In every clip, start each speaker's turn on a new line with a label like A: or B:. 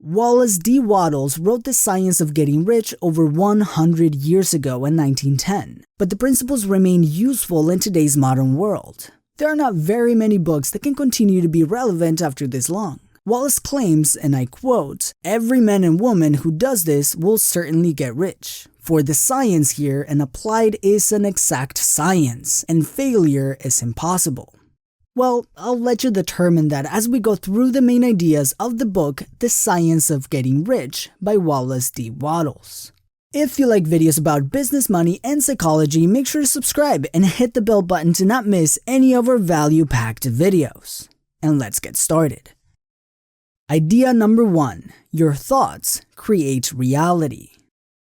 A: Wallace D. Wattles wrote The Science of Getting Rich over 100 years ago in 1910, but the principles remain useful in today's modern world. There are not very many books that can continue to be relevant after this long. Wallace claims, and I quote, "Every man and woman who does this will certainly get rich. For the science here and applied is an exact science, and failure is impossible." Well, I'll let you determine that as we go through the main ideas of the book, The Science of Getting Rich by Wallace D. Wattles. If you like videos about business, money, and psychology, make sure to subscribe and hit the bell button to not miss any of our value-packed videos. And let's get started. Idea number 1. Your thoughts create reality.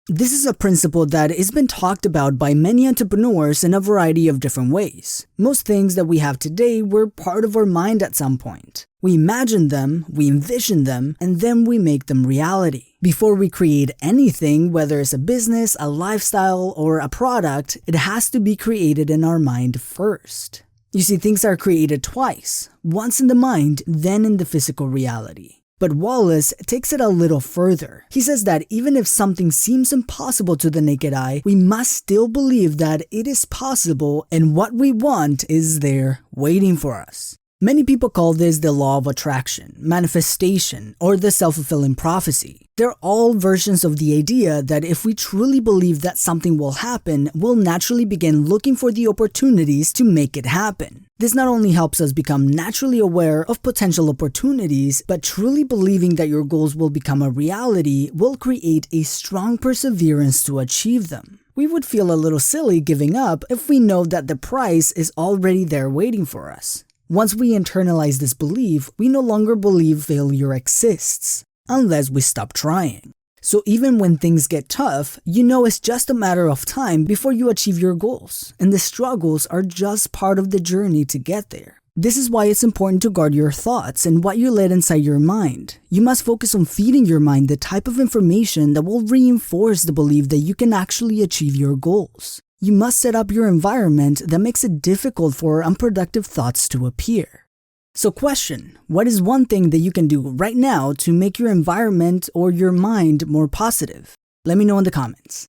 A: This is a principle that has been talked about by many entrepreneurs in a variety of different ways. Most things that we have today were part of our mind at some point. We imagine them, we envision them, and then we make them reality. Before we create anything, whether it's a business, a lifestyle, or a product, it has to be created in our mind first. You see, things are created twice, once in the mind, then in the physical reality. But Wallace takes it a little further. He says that even if something seems impossible to the naked eye, we must still believe that it is possible and what we want is there waiting for us. Many people call this the law of attraction, manifestation, or the self-fulfilling prophecy. They're all versions of the idea that if we truly believe that something will happen, we'll naturally begin looking for the opportunities to make it happen. This not only helps us become naturally aware of potential opportunities, but truly believing that your goals will become a reality will create a strong perseverance to achieve them. We would feel a little silly giving up if we know that the prize is already there waiting for us. Once we internalize this belief, we no longer believe failure exists, unless we stop trying. So even when things get tough, you know it's just a matter of time before you achieve your goals, and the struggles are just part of the journey to get there. This is why it's important to guard your thoughts and what you let inside your mind. You must focus on feeding your mind the type of information that will reinforce the belief that you can actually achieve your goals. You must set up your environment that makes it difficult for unproductive thoughts to appear. So question, what is one thing that you can do right now to make your environment or your mind more positive? Let me know in the comments.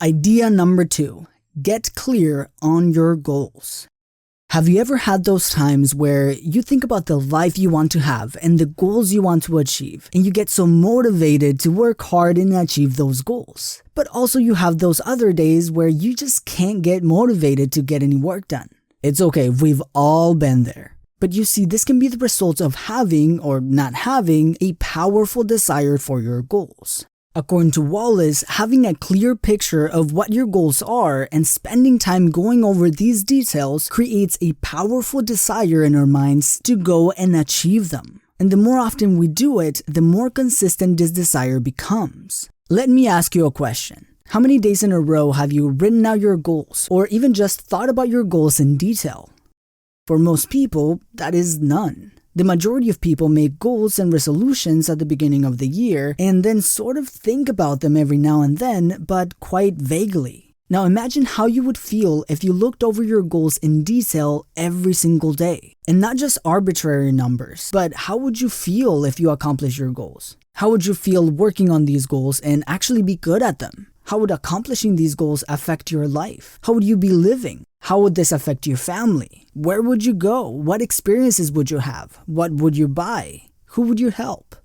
A: Idea number 2, get clear on your goals. Have you ever had those times where you think about the life you want to have and the goals you want to achieve, and you get so motivated to work hard and achieve those goals? But also you have those other days where you just can't get motivated to get any work done. It's okay, we've all been there. But you see, this can be the result of having or not having a powerful desire for your goals. According to Wallace, having a clear picture of what your goals are and spending time going over these details creates a powerful desire in our minds to go and achieve them. And the more often we do it, the more consistent this desire becomes. Let me ask you a question. How many days in a row have you written out your goals or even just thought about your goals in detail? For most people, that is none. The majority of people make goals and resolutions at the beginning of the year and then sort of think about them every now and then, but quite vaguely. Now imagine how you would feel if you looked over your goals in detail every single day. And not just arbitrary numbers, but how would you feel if you accomplish your goals? How would you feel working on these goals and actually be good at them? How would accomplishing these goals affect your life? How would you be living? How would this affect your family? Where would you go? What experiences would you have? What would you buy? Who would you help?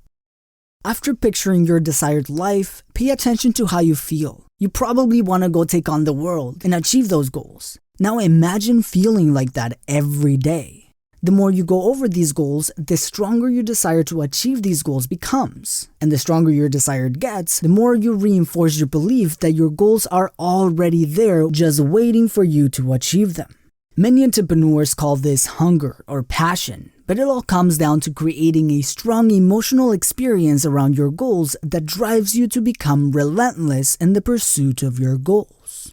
A: After picturing your desired life, pay attention to how you feel. You probably want to go take on the world and achieve those goals. Now imagine feeling like that every day. The more you go over these goals, the stronger your desire to achieve these goals becomes. And the stronger your desire gets, the more you reinforce your belief that your goals are already there, just waiting for you to achieve them. Many entrepreneurs call this hunger or passion, but it all comes down to creating a strong emotional experience around your goals that drives you to become relentless in the pursuit of your goals.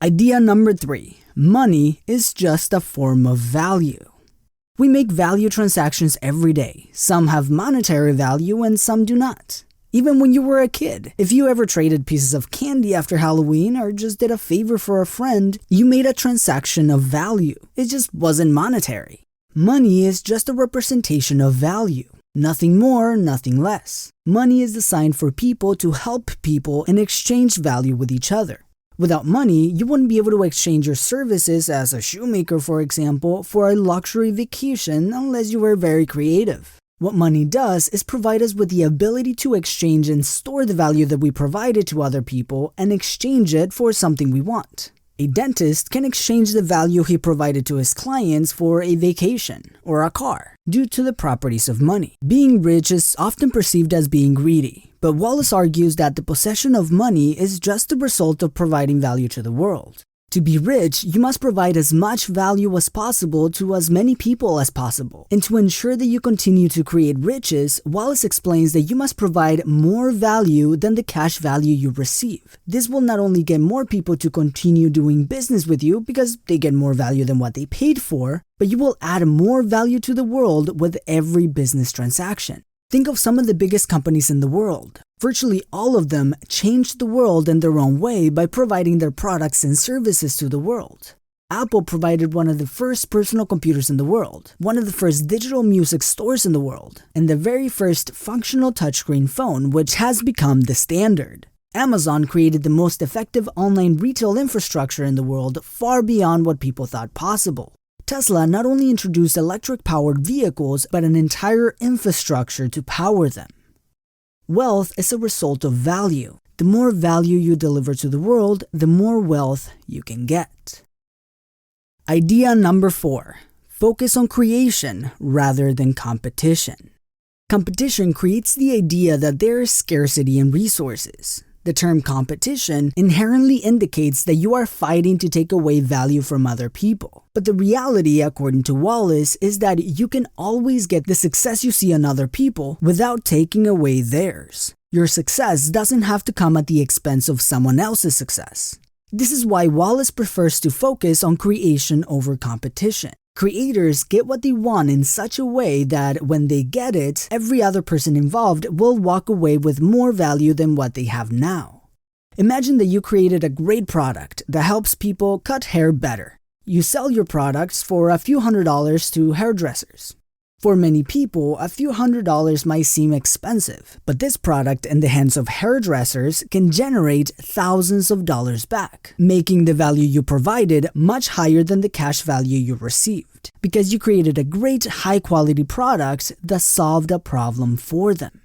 A: Idea number 3, money is just a form of value. We make value transactions every day. Some have monetary value and some do not. Even when you were a kid, if you ever traded pieces of candy after Halloween or just did a favor for a friend, you made a transaction of value. It just wasn't monetary. Money is just a representation of value. Nothing more, nothing less. Money is designed for people to help people and exchange value with each other. Without money, you wouldn't be able to exchange your services as a shoemaker, for example, for a luxury vacation unless you were very creative. What money does is provide us with the ability to exchange and store the value that we provided to other people and exchange it for something we want. A dentist can exchange the value he provided to his clients for a vacation or a car due to the properties of money. Being rich is often perceived as being greedy, but Wallace argues that the possession of money is just the result of providing value to the world. To be rich, you must provide as much value as possible to as many people as possible. And to ensure that you continue to create riches, Wallace explains that you must provide more value than the cash value you receive. This will not only get more people to continue doing business with you because they get more value than what they paid for, but you will add more value to the world with every business transaction. Think of some of the biggest companies in the world. Virtually all of them changed the world in their own way by providing their products and services to the world. Apple provided one of the first personal computers in the world, one of the first digital music stores in the world, and the very first functional touchscreen phone, which has become the standard. Amazon created the most effective online retail infrastructure in the world, far beyond what people thought possible. Tesla not only introduced electric-powered vehicles, but an entire infrastructure to power them. Wealth is a result of value. The more value you deliver to the world, the more wealth you can get. Idea number 4. Focus on creation rather than competition. Competition creates the idea that there is scarcity in resources. The term competition inherently indicates that you are fighting to take away value from other people. But the reality, according to Wallace, is that you can always get the success you see in other people without taking away theirs. Your success doesn't have to come at the expense of someone else's success. This is why Wallace prefers to focus on creation over competition. Creators get what they want in such a way that when they get it, every other person involved will walk away with more value than what they have now. Imagine that you created a great product that helps people cut hair better. You sell your products for a few $100s to hairdressers. For many people, a few $100s might seem expensive, but this product in the hands of hairdressers can generate thousands of dollars back, making the value you provided much higher than the cash value you received, because you created a great high-quality product that solved a problem for them.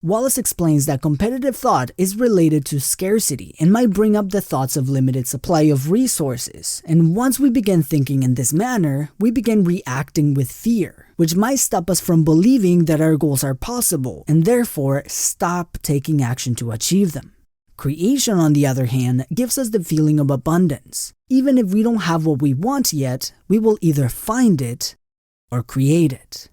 A: Wallace explains that competitive thought is related to scarcity and might bring up the thoughts of limited supply of resources. And once we begin thinking in this manner, we begin reacting with fear, which might stop us from believing that our goals are possible and therefore stop taking action to achieve them. Creation, on the other hand, gives us the feeling of abundance. Even if we don't have what we want yet, we will either find it or create it.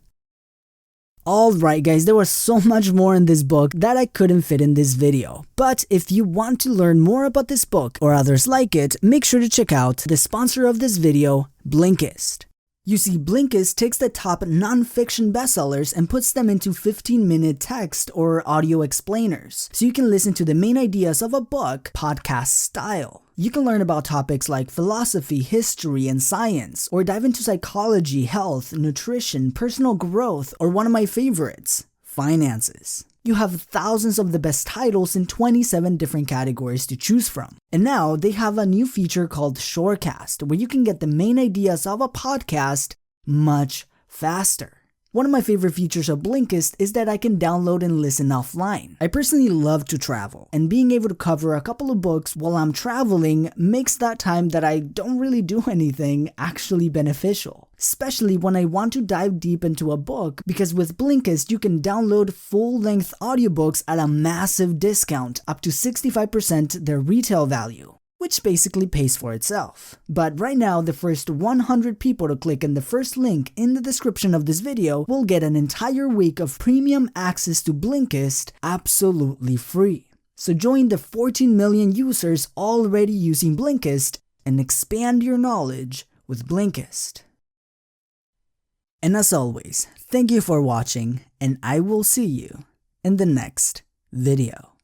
A: Alright guys, there was so much more in this book that I couldn't fit in this video. But if you want to learn more about this book or others like it, make sure to check out the sponsor of this video, Blinkist. You see, Blinkist takes the top non-fiction bestsellers and puts them into 15-minute text or audio explainers, so you can listen to the main ideas of a book podcast style. You can learn about topics like philosophy, history, and science, or dive into psychology, health, nutrition, personal growth, or one of my favorites, finances. You have thousands of the best titles in 27 different categories to choose from. And now they have a new feature called Shorecast, where you can get the main ideas of a podcast much faster. One of my favorite features of Blinkist is that I can download and listen offline. I personally love to travel, and being able to cover a couple of books while I'm traveling makes that time that I don't really do anything actually beneficial. Especially when I want to dive deep into a book, because with Blinkist you can download full-length audiobooks at a massive discount, up to 65% their retail value, which basically pays for itself. But right now, the first 100 people to click on the first link in the description of this video will get an entire week of premium access to Blinkist absolutely free. So join the 14 million users already using Blinkist and expand your knowledge with Blinkist. And as always, thank you for watching, and I will see you in the next video.